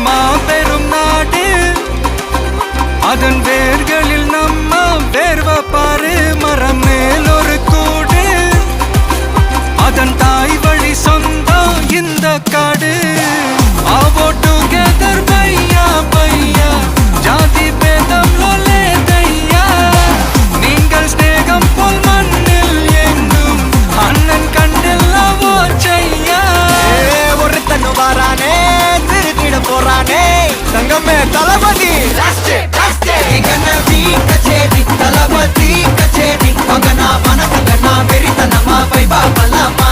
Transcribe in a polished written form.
மாபெரும் நாடு, அதன் வேர்களில் நம்ம வேர்வ பாரு. மரம் மேல் ஒரு கூடு, அதன் தாய் வழி சொந்தம் இந்த காடு. ஆவோ டுகெதர் பையா பையா, ஜாதி பேதம் லோலே தையா. நீங்கள் ஸ்நேகம் போல் மண்ணில் எங்கும் அண்ணன் கண்டில்லவோ செய்யா. ஒருத்தன் வாரானே திருத்திட போறானே, தங்கமே தளபதி கச்சேரி தளபதி கச்சேரி. மகனா மனசங்கனா வெறித்தனமா பைபா பல்லாம